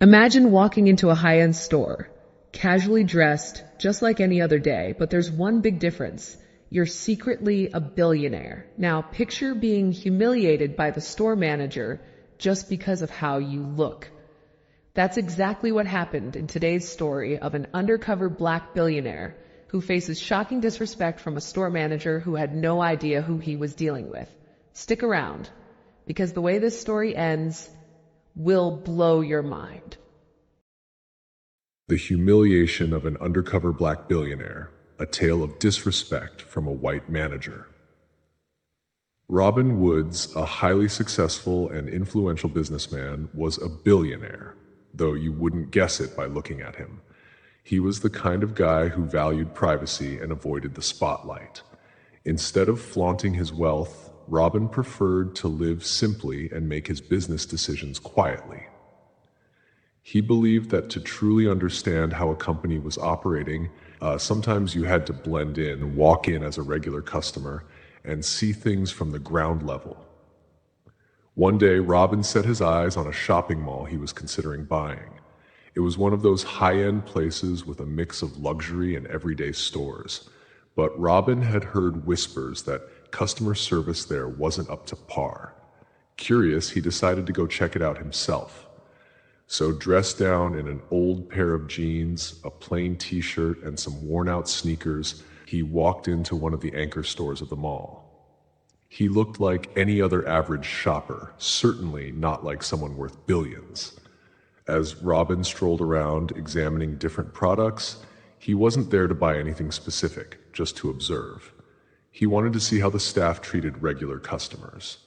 Imagine walking into a high-end store, casually dressed, just like any other day, but there's one big difference. You're secretly a billionaire. Now, picture being humiliated by the store manager just because of how you look. That's exactly what happened in today's story of an undercover black billionaire who faces shocking disrespect from a store manager who had no idea who he was dealing with. Stick around, because the way this story ends will blow your mind. The Humiliation of an Undercover Black Billionaire, a tale of disrespect from a white manager. Robin Woods, a highly successful and influential businessman, was a billionaire, though you wouldn't guess it by looking at him. He was the kind of guy who valued privacy and avoided the spotlight. Instead of flaunting his wealth, Robin preferred to live simply and make his business decisions quietly. He believed that to truly understand how a company was operating, sometimes you had to blend in, walk in as a regular customer, and see things from the ground level. One day, Robin set his eyes on a shopping mall he was considering buying. It was one of those high-end places with a mix of luxury and everyday stores. But Robin had heard whispers that customer service there wasn't up to par. Curious, he decided to go check it out himself. So dressed down in an old pair of jeans, a plain t-shirt, and some worn-out sneakers, he walked into one of the anchor stores of the mall. He looked like any other average shopper, certainly not like someone worth billions. As Robin strolled around examining different products, he wasn't there to buy anything specific, just to observe. He wanted to see how the staff treated regular customers.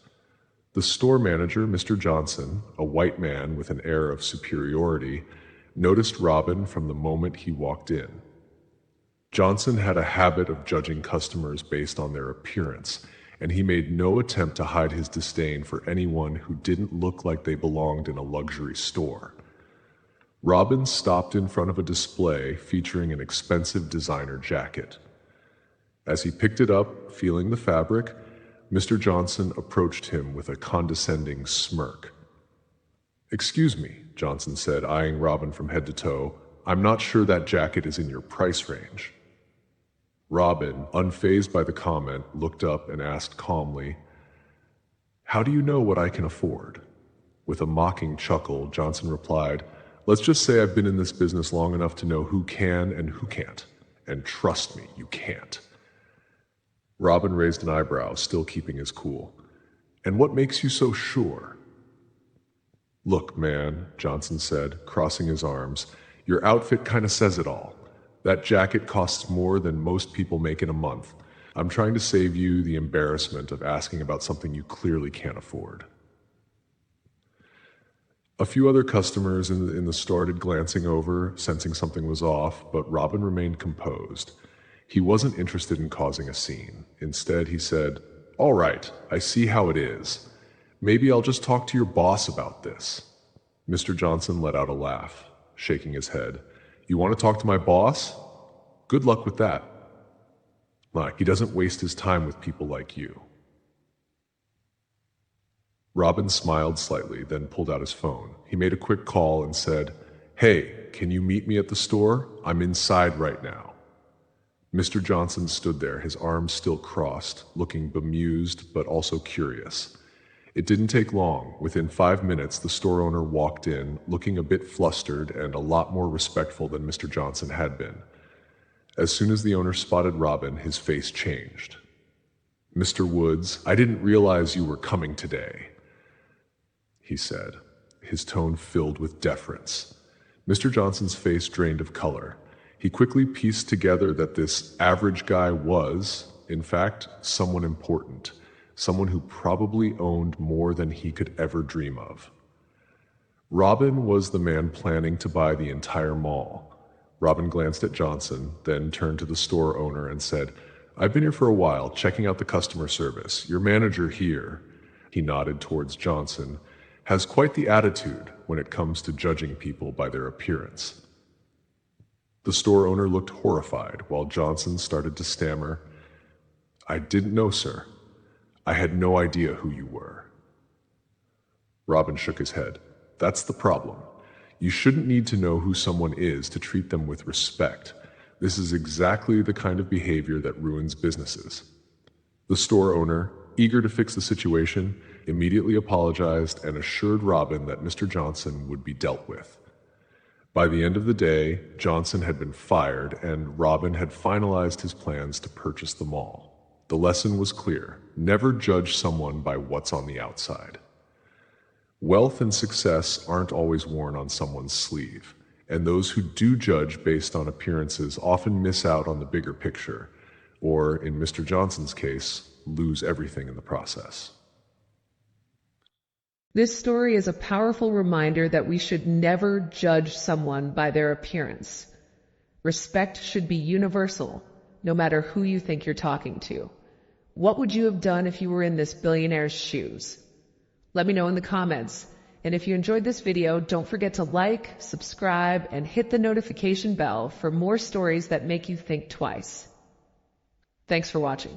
The store manager, Mr. Johnson, a white man with an air of superiority, noticed Robin from the moment he walked in. Johnson had a habit of judging customers based on their appearance, and he made no attempt to hide his disdain for anyone who didn't look like they belonged in a luxury store. Robin stopped in front of a display featuring an expensive designer jacket. As he picked it up, feeling the fabric, Mr. Johnson approached him with a condescending smirk. "Excuse me," Johnson said, eyeing Robin from head to toe. "I'm not sure that jacket is in your price range." Robin, unfazed by the comment, looked up and asked calmly, "How do you know what I can afford?" With a mocking chuckle, Johnson replied, "Let's just say I've been in this business long enough to know who can and who can't. And trust me, you can't." Robin raised an eyebrow, still keeping his cool. "And what makes you so sure?" "Look, man," Johnson said, crossing his arms, "your outfit kind of says it all. That jacket costs more than most people make in a month. I'm trying to save you the embarrassment of asking about something you clearly can't afford." A few other customers in the store started glancing over, sensing something was off, but Robin remained composed. He wasn't interested in causing a scene. Instead, he said, "All right, I see how it is. Maybe I'll just talk to your boss about this." Mr. Johnson let out a laugh, shaking his head. "You want to talk to my boss? Good luck with that. He doesn't waste his time with people like you." Robin smiled slightly, then pulled out his phone. He made a quick call and said, "Hey, can you meet me at the store? I'm inside right now." Mr. Johnson stood there, his arms still crossed, looking bemused but also curious. It didn't take long. Within 5 minutes, the store owner walked in, looking a bit flustered and a lot more respectful than Mr. Johnson had been. As soon as the owner spotted Robin, his face changed. "Mr. Woods, I didn't realize you were coming today," he said, his tone filled with deference. Mr. Johnson's face drained of color. He quickly pieced together that this average guy was, in fact, someone important, someone who probably owned more than he could ever dream of. Robin was the man planning to buy the entire mall. Robin glanced at Johnson, then turned to the store owner and said, "I've been here for a while, checking out the customer service. Your manager here," he nodded towards Johnson, "has quite the attitude when it comes to judging people by their appearance." The store owner looked horrified, while Johnson started to stammer, "I didn't know, sir. I had no idea who you were." Robin shook his head. "That's the problem. You shouldn't need to know who someone is to treat them with respect. This is exactly the kind of behavior that ruins businesses. The store owner, eager to fix the situation, immediately apologized and assured Robin that Mr. Johnson would be dealt with. By the end of the day, Johnson had been fired and Robin had finalized his plans to purchase the mall. The lesson was clear: never judge someone by what's on the outside. Wealth and success aren't always worn on someone's sleeve, and those who do judge based on appearances often miss out on the bigger picture, or, in Mr. Johnson's case, lose everything in the process. This story is a powerful reminder that we should never judge someone by their appearance. Respect should be universal, no matter who you think you're talking to. What would you have done if you were in this billionaire's shoes? Let me know in the comments. And if you enjoyed this video, don't forget to like, subscribe, and hit the notification bell for more stories that make you think twice. Thanks for watching.